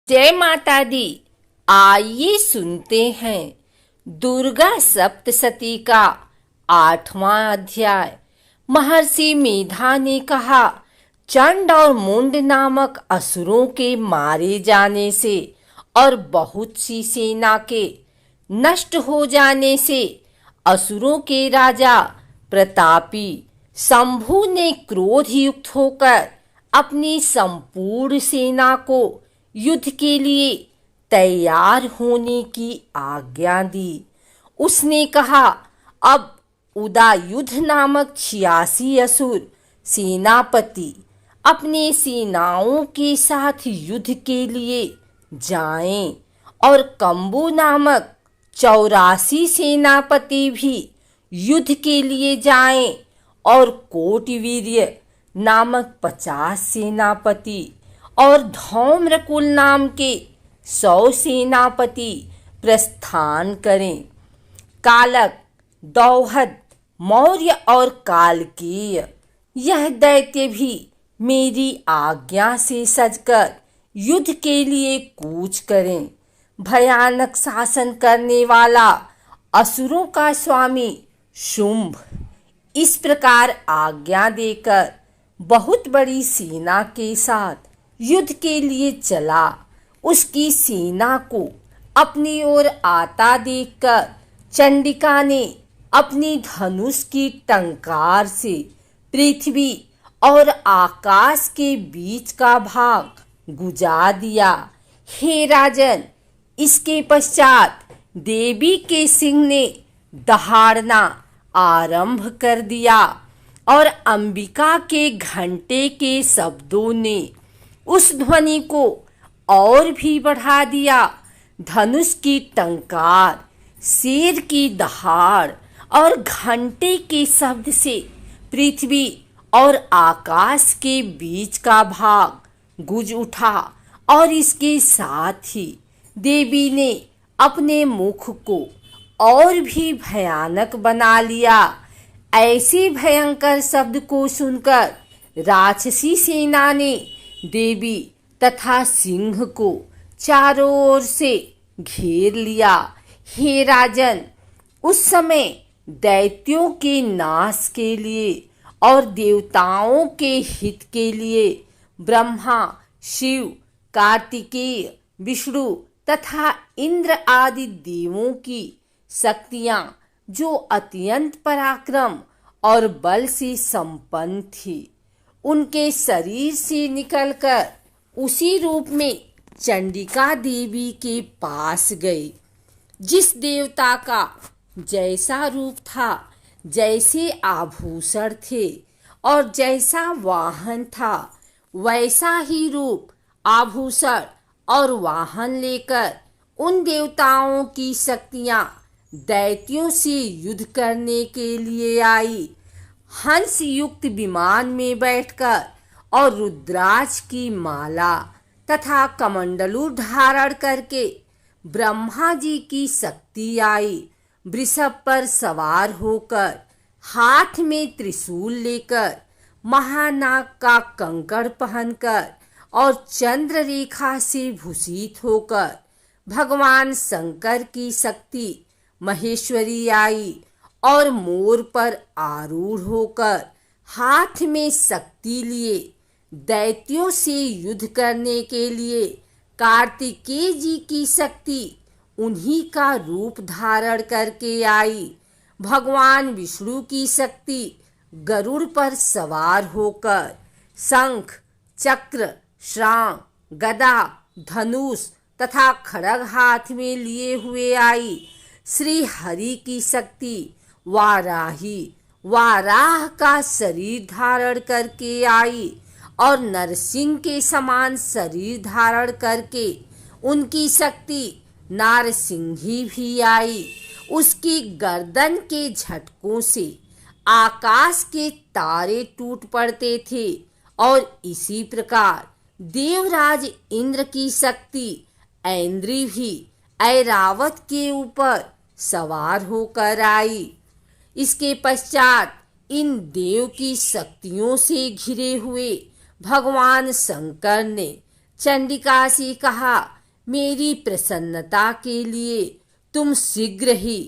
जय माता दी। आइए सुनते हैं दुर्गा सप्तशती का 8वां अध्याय। महर्षि मेधा ने कहा, चंड और मुंड नामक असुरों के मारे जाने से और बहुत सी सेना के नष्ट हो जाने से असुरों के राजा प्रतापी शंभु ने क्रोध युक्त होकर अपनी संपूर्ण सेना को युद्ध के लिए तैयार होने की आज्ञा दी। उसने कहा, अब उदायुध नामक 86 असुर सेनापति अपने सेनाओं के साथ युद्ध के लिए जाएं और कंबु नामक 84 सेनापति भी युद्ध के लिए जाएं और कोटवीर्य नामक 50 सेनापति और धौम्रकुल नाम के 100 सेनापति प्रस्थान करें। कालक, दौहद, मौर्य और कालकेय यह दैत्य भी मेरी आज्ञा से सजकर युद्ध के लिए कूच करें। भयानक शासन करने वाला असुरों का स्वामी शुंभ इस प्रकार आज्ञा देकर बहुत बड़ी सेना के साथ युद्ध के लिए चला। उसकी सेना को अपनी ओर आता देखकर चंडिका ने अपनी धनुष की टंकार से पृथ्वी और आकाश के बीच का भाग गुजा दिया। हे राजन, इसके पश्चात देवी के सिंह ने दहाड़ना आरंभ कर दिया और अंबिका के घंटे के शब्दों ने उस ध्वनि को और भी बढ़ा दिया। धनुष की टंकार, शेर की दहाड़ और घंटे के शब्द से पृथ्वी और आकाश के बीच का भाग गूंज उठा और इसके साथ ही देवी ने अपने मुख को और भी भयानक बना लिया। ऐसे भयंकर शब्द को सुनकर राक्षसी सेना ने देवी तथा सिंह को चारों ओर से घेर लिया। हे राजन, उस समय दैत्यों के नाश के लिए और देवताओं के हित के लिए ब्रह्मा, शिव, कार्तिकेय, विष्णु तथा इंद्र आदि देवों की शक्तियां जो अत्यंत पराक्रम और बल से संपन्न थी, उनके शरीर से निकलकर उसी रूप में चंडिका देवी के पास गए। जिस देवता का जैसा रूप था, जैसे आभूषण थे और जैसा वाहन था, वैसा ही रूप, आभूषण और वाहन लेकर उन देवताओं की शक्तियां दैत्यों से युद्ध करने के लिए आई। हंस युक्त विमान में बैठकर और रुद्राक्ष की माला तथा कमंडलू धारण करके ब्रह्मा जी की शक्ति आई। वृषभ पर सवार होकर, हाथ में त्रिशूल लेकर, महानाग का कंकड़ पहनकर और चंद्र रेखा से भूषित होकर भगवान शंकर की शक्ति महेश्वरी आई और मोर पर आरूढ़ होकर हाथ में शक्ति लिए दैत्यों से युद्ध करने के लिए कार्तिकेय जी की शक्ति उन्हीं का रूप धारण करके आई। भगवान विष्णु की शक्ति गरुड़ पर सवार होकर शंख, चक्र, श्रांग, गदा, धनुष तथा खड्ग हाथ में लिए हुए आई। श्री हरि की शक्ति वाराही, वाराह का शरीर धारण करके आई और नरसिंह के समान शरीर धारण करके उनकी शक्ति नारसिंही भी आई। उसकी गर्दन के झटकों से आकाश के तारे टूट पड़ते थे और इसी प्रकार देवराज इंद्र की शक्ति ऐन्द्री भी ऐरावत के ऊपर सवार होकर आई। इसके पश्चात इन देव की शक्तियों से घिरे हुए भगवान शंकर ने चंडिका से कहा, मेरी प्रसन्नता के लिए तुम शीघ्र ही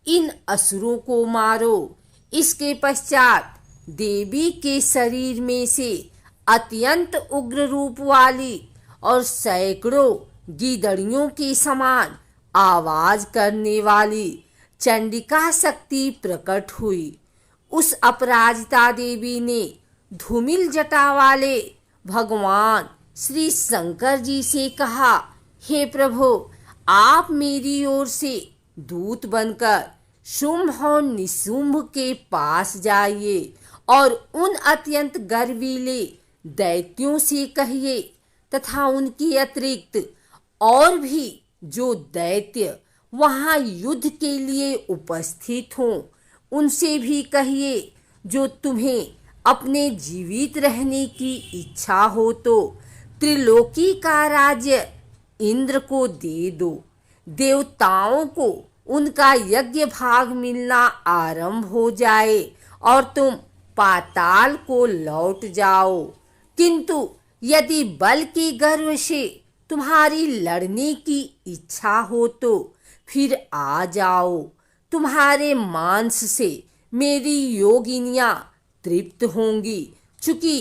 इन असुरों को मारो। इसके पश्चात देवी के शरीर में से अत्यंत उग्र रूप वाली और सैकड़ों गीदड़ियों के समान आवाज करने वाली चंडिका शक्ति प्रकट हुई। उस अपराजिता देवी ने धूमिल जटा वाले भगवान श्री शंकर जी से कहा, हे प्रभु, आप मेरी ओर से दूत बनकर शुंभ और निशुंभ के पास जाइए और उन अत्यंत गर्वीले दैत्यों से कहिए तथा उनके अतिरिक्त और भी जो दैत्य वहां युद्ध के लिए उपस्थित हों, उनसे भी कहिए, जो तुम्हें अपने जीवित रहने की इच्छा हो तो त्रिलोकी का राज्य इंद्र को दे दो। देवताओं को उनका यज्ञ भाग मिलना आरंभ हो जाए और तुम पाताल को लौट जाओ। किंतु यदि बल की गर्व से तुम्हारी लड़ने की इच्छा हो तो फिर आ जाओ। तुम्हारे मांस से मेरी योगिनियां तृप्त होंगी। चूंकि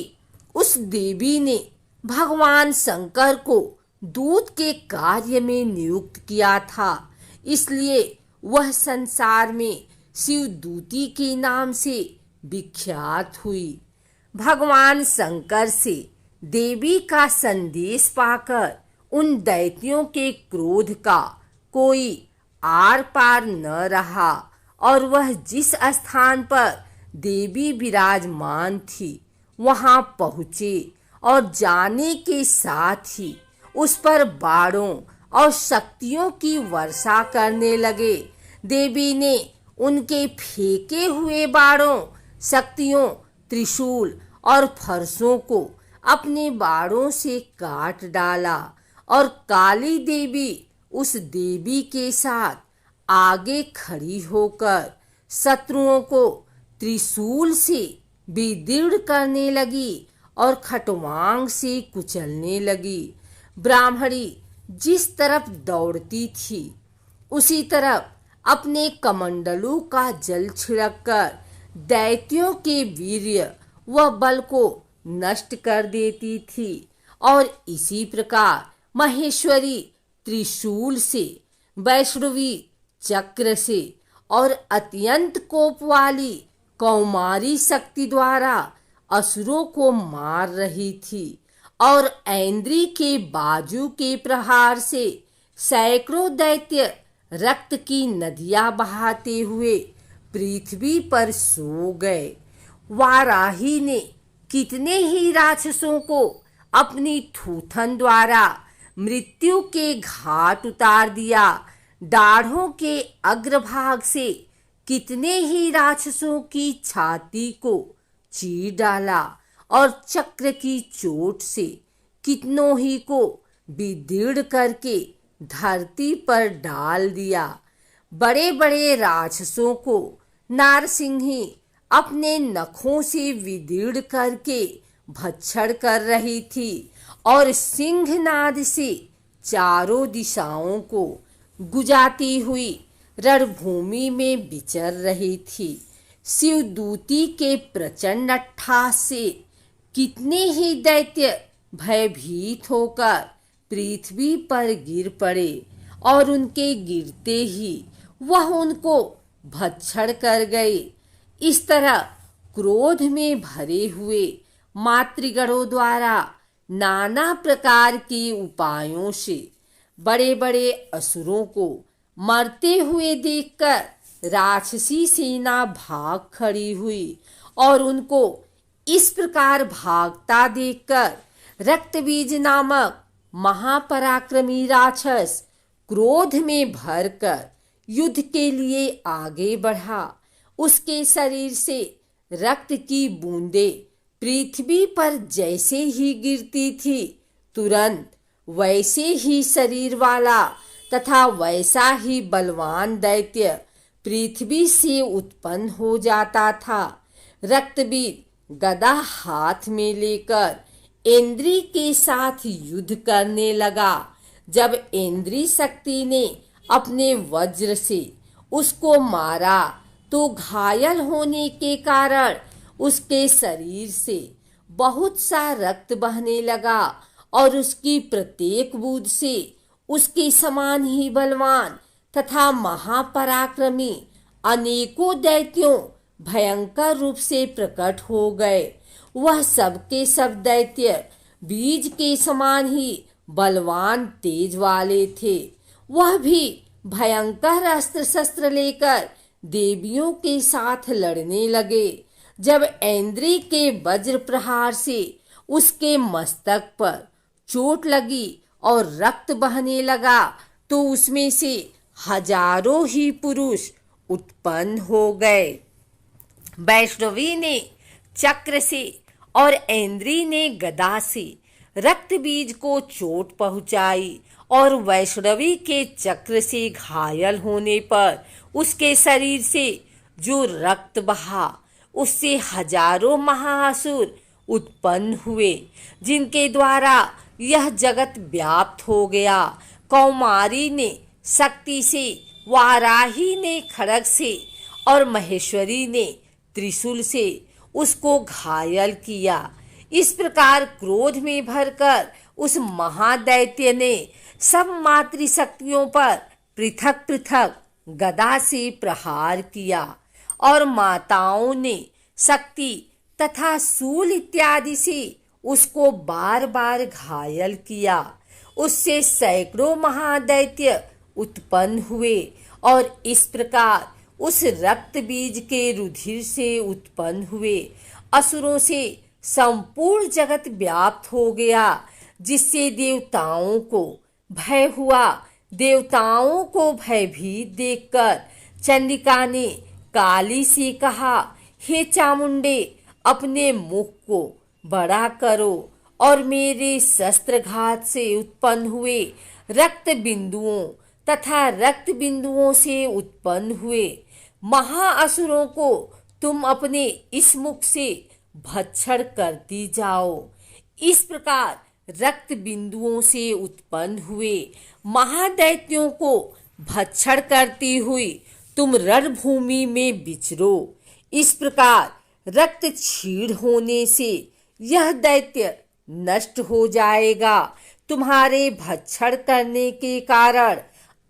उस देवी ने भगवान शंकर को दूत के कार्य में नियुक्त किया था, इसलिए वह संसार में शिवदूती के नाम से विख्यात हुई। भगवान शंकर से देवी का संदेश पाकर उन दैत्यों के क्रोध का कोई आर पार न रहा और वह जिस स्थान पर देवी विराजमान थी वहां पहुँचे और जाने के साथ ही उस पर बाणों और शक्तियों की वर्षा करने लगे। देवी ने उनके फेंके हुए बाणों, शक्तियों, त्रिशूल और फरसों को अपने बाणों से काट डाला और काली देवी उस देवी के साथ आगे खड़ी होकर शत्रुओं को त्रिशूल से विदीर्ण करने लगी और खटवांग से कुचलने लगी। ब्राह्मणी जिस तरफ दौड़ती थी उसी तरफ अपने कमंडलू का जल छिड़ककर दैत्यों के वीर्य व बल को नष्ट कर देती थी और इसी प्रकार महेश्वरी त्रिशूल से, वैष्णवी चक्र से और अत्यंत कोप वाली कौमारी शक्ति द्वारा असुरों को मार रही थी और ऐन्द्री के बाजू के प्रहार से सैकड़ों दैत्य रक्त की नदियां बहाते हुए पृथ्वी पर सो गए। वाराही ने कितने ही राक्षसों को अपनी थूथन द्वारा मृत्यु के घाट उतार दिया। दाढ़ों के अग्रभाग से कितने ही राक्षसों की छाती को चीर डाला और चक्र की चोट से कितनों ही को विदीर्ण करके धरती पर डाल दिया। बड़े बड़े राक्षसों को नारसिंही अपने नखों से विदीर्ण करके भक्षण कर रही थी और सिंहनाद से चारों दिशाओं को गुजाती हुई रणभूमि में विचर रही थी। शिवदूती के प्रचंड अट्टहास से कितने ही दैत्य भयभीत होकर पृथ्वी पर गिर पड़े और उनके गिरते ही वह उनको भक्षण कर गए। इस तरह क्रोध में भरे हुए मातृगणों द्वारा नाना प्रकार के उपायों से बड़े बड़े असुरों को मरते हुए देखकर राक्षसी सेना भाग खड़ी हुई और उनको इस प्रकार भागता देखकर रक्तबीज नामक महापराक्रमी राक्षस क्रोध में भरकर युद्ध के लिए आगे बढ़ा। उसके शरीर से रक्त की बूंदें पृथ्वी पर जैसे ही गिरती थी, तुरंत वैसे ही शरीर वाला तथा वैसा ही बलवान दैत्य पृथ्वी से उत्पन्न हो जाता था। रक्तबीज गदा हाथ में लेकर इंद्री के साथ युद्ध करने लगा। जब इंद्री शक्ति ने अपने वज्र से उसको मारा तो घायल होने के कारण उसके शरीर से बहुत सा रक्त बहने लगा और उसकी प्रत्येक बूंद से उसके समान ही बलवान तथा महापराक्रमी अनेकों दैत्यों भयंकर रूप से प्रकट हो गए। वह सबके सब दैत्य बीज के समान ही बलवान तेज वाले थे। वह भी भयंकर अस्त्र शस्त्र लेकर देवियों के साथ लड़ने लगे। जब ऐन्द्री के वज्र प्रहार से उसके मस्तक पर चोट लगी और रक्त बहने लगा तो उसमें से हजारों ही पुरुष उत्पन्न हो गए। वैष्णवी ने चक्र से और ऐन्द्री ने गदा से रक्त बीज को चोट पहुंचाई और वैष्णवी के चक्र से घायल होने पर उसके शरीर से जो रक्त बहा उससे हजारों महाअसुर उत्पन्न हुए जिनके द्वारा यह जगत व्याप्त हो गया। कौमारी ने शक्ति से, वाराही ने खड्ग से और महेश्वरी ने त्रिशूल से उसको घायल किया। इस प्रकार क्रोध में भरकर उस महादैत्य ने सब मातृशक्तियों पर पृथक पृथक गदा से प्रहार किया और माताओं ने शक्ति तथा शूल इत्यादि से उसको बार बार घायल किया। उससे सैकड़ों महादैत्य उत्पन्न हुए और इस प्रकार उस रक्त बीज के रुधिर से उत्पन्न हुए असुरों से संपूर्ण जगत व्याप्त हो गया, जिससे देवताओं को भय हुआ। देवताओं को भयभीत देखकर चंडिका ने काली से कहा, हे चामुंडे, अपने मुख को बड़ा करो और मेरे शस्त्रघात से उत्पन्न हुए रक्त बिंदुओं तथा रक्त बिंदुओं से उत्पन्न हुए महाअसुरों को तुम अपने इस मुख से भक्षण करती जाओ। इस प्रकार रक्त बिंदुओं से उत्पन्न हुए महादैत्यों को भक्षण करती हुई तुम रणभूमि में विचरो। इस प्रकार रक्त क्षीण होने से यह दैत्य नष्ट हो जाएगा। तुम्हारे भक्षण करने के कारण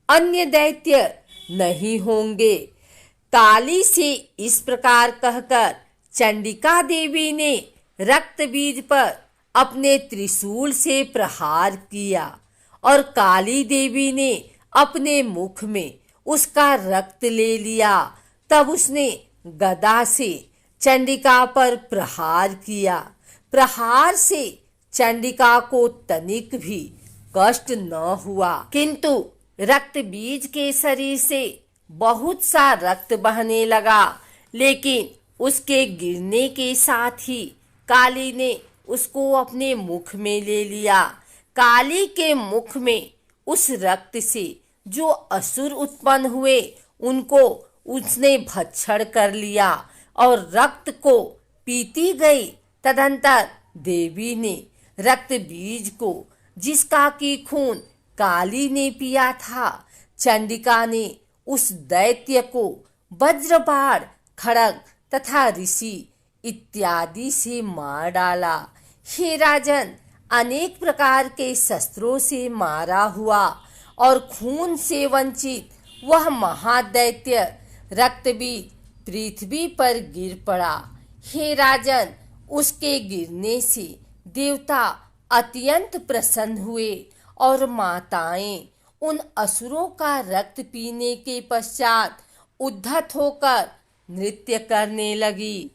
अन्य दैत्य नहीं होंगे। काली से इस प्रकार कहकर चंडिका देवी ने रक्त बीज पर अपने त्रिशूल से प्रहार किया और काली देवी ने अपने मुख में उसका रक्त ले लिया। तब उसने गदा से चंडिका पर प्रहार किया। प्रहार से चंडिका को तनिक भी कष्ट न हुआ, किंतु रक्त बीज के शरीर से बहुत सा रक्त बहने लगा। लेकिन उसके गिरने के साथ ही काली ने उसको अपने मुख में ले लिया। काली के मुख में उस रक्त से जो असुर उत्पन्न हुए उनको उसने भक्षण कर लिया और रक्त को पीती गई। तदंतर देवी ने रक्त बीज को, जिसका की खून काली ने पिया था, चंडिका ने उस दैत्य को वज्रबाण, खड्ग तथा ऋषि इत्यादि से मार डाला। हे राजन, अनेक प्रकार के शस्त्रों से मारा हुआ और खून से वंचित वह महादैत्य रक्तबीज पृथ्वी पर गिर पड़ा। हे राजन, उसके गिरने से देवता अत्यंत प्रसन्न हुए और माताएं उन असुरों का रक्त पीने के पश्चात उद्धत होकर नृत्य करने लगी।